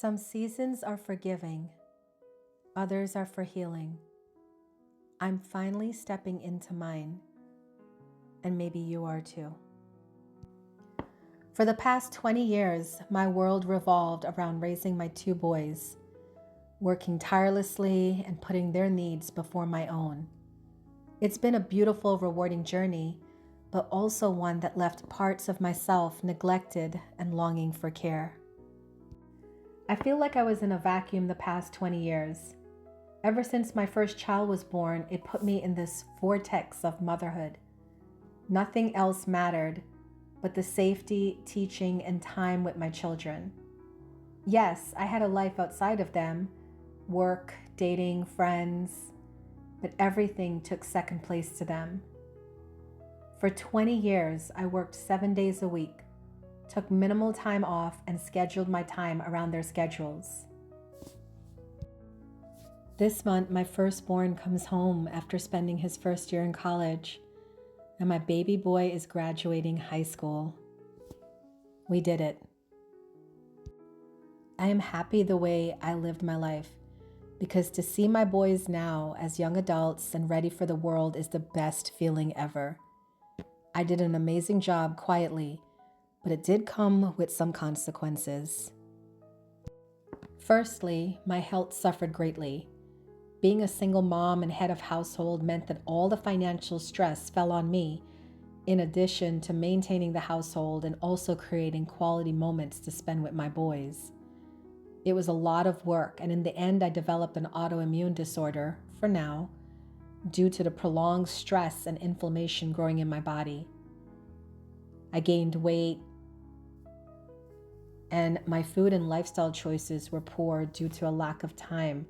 Some seasons are for giving, others are for healing. I'm finally stepping into mine, and maybe you are too. For the past 20 years, my world revolved around raising my two boys, working tirelessly and putting their needs before my own. It's been a beautiful, rewarding journey, but also one that left parts of myself neglected and longing for care. I feel like I was in a vacuum the past 20 years. Ever since my first child was born, it put me in this vortex of motherhood. Nothing else mattered but the safety, teaching, and time with my children. Yes, I had a life outside of them, work, dating, friends, but everything took second place to them. For 20 years, I worked 7 days a week, took minimal time off, and scheduled my time around their schedules. This month, my firstborn comes home after spending his first year in college, and my baby boy is graduating high school. We did it. I am happy the way I lived my life, because to see my boys now as young adults and ready for the world is the best feeling ever. I did an amazing job quietly, but it did come with some consequences. Firstly, my health suffered greatly. Being a single mom and head of household meant that all the financial stress fell on me, in addition to maintaining the household and also creating quality moments to spend with my boys. It was a lot of work, and in the end, I developed an autoimmune disorder, for now, due to the prolonged stress and inflammation growing in my body. I gained weight, and my food and lifestyle choices were poor due to a lack of time,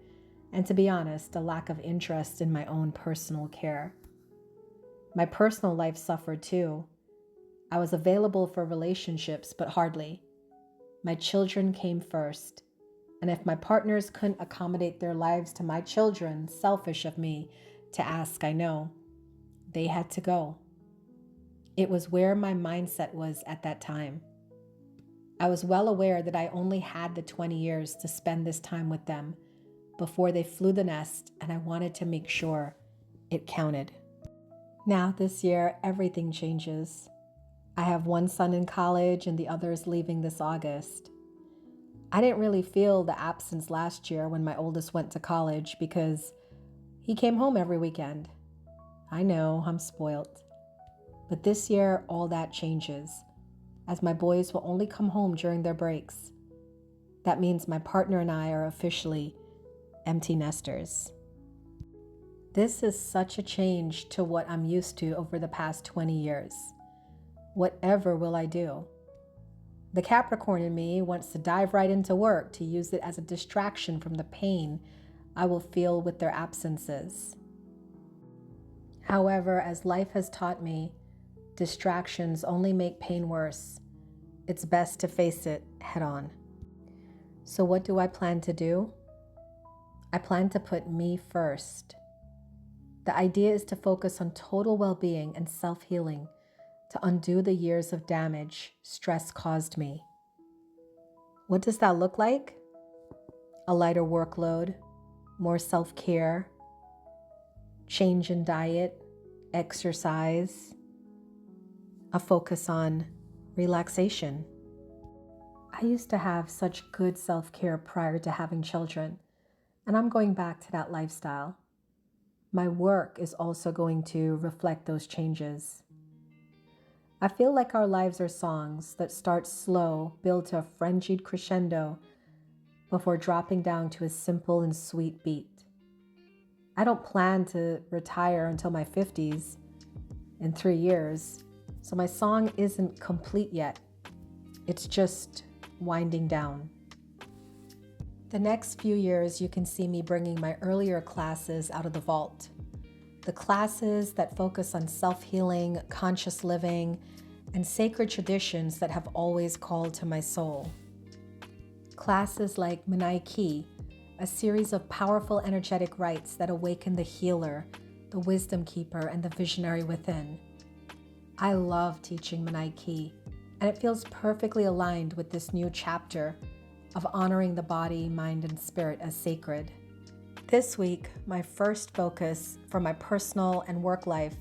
and to be honest, a lack of interest in my own personal care. My personal life suffered too. I was available for relationships, but hardly. My children came first, and if my partners couldn't accommodate their lives to my children, selfish of me to ask, I know, they had to go. It was where my mindset was at that time. I was well aware that I only had the 20 years to spend this time with them before they flew the nest, and I wanted to make sure it counted. Now this year, everything changes. I have one son in college and the other is leaving this August. I didn't really feel the absence last year when my oldest went to college because he came home every weekend. I know, I'm spoiled. But this year, all that changes, as my boys will only come home during their breaks. That means my partner and I are officially empty nesters. This is such a change to what I'm used to over the past 20 years. Whatever will I do? The Capricorn in me wants to dive right into work to use it as a distraction from the pain I will feel with their absences. However, as life has taught me, distractions only make pain worse. It's best to face it head on. So what do I plan to do? I plan to put me first. The idea is to focus on total well-being and self-healing to undo the years of damage stress caused me. What does that look like? A lighter workload, more self-care, change in diet, exercise, a focus on relaxation. I used to have such good self-care prior to having children, and I'm going back to that lifestyle. My work is also going to reflect those changes. I feel like our lives are songs that start slow, build to a frenzied crescendo before dropping down to a simple and sweet beat. I don't plan to retire until my 50s in 3 years, so my song isn't complete yet. It's just winding down. The next few years, you can see me bringing my earlier classes out of the vault. The classes that focus on self-healing, conscious living, and sacred traditions that have always called to my soul. Classes like Ki, a series of powerful energetic rites that awaken the healer, the wisdom keeper, and the visionary within. I love teaching Ki, and it feels perfectly aligned with this new chapter of honoring the body, mind, and spirit as sacred. This week, my first focus for my personal and work life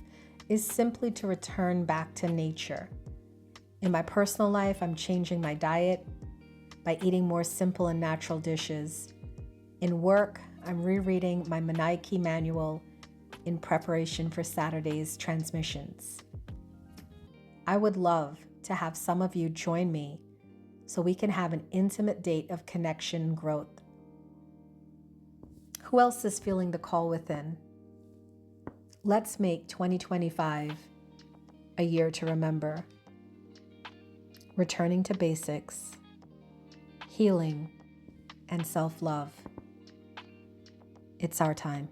is simply to return back to nature. In my personal life, I'm changing my diet by eating more simple and natural dishes. In work, I'm rereading my Maniaci manual in preparation for Saturday's transmissions. I would love to have some of you join me so we can have an intimate date of connection and growth. Who else is feeling the call within? Let's make 2025 a year to remember. Returning to basics, healing, and self-love. It's our time.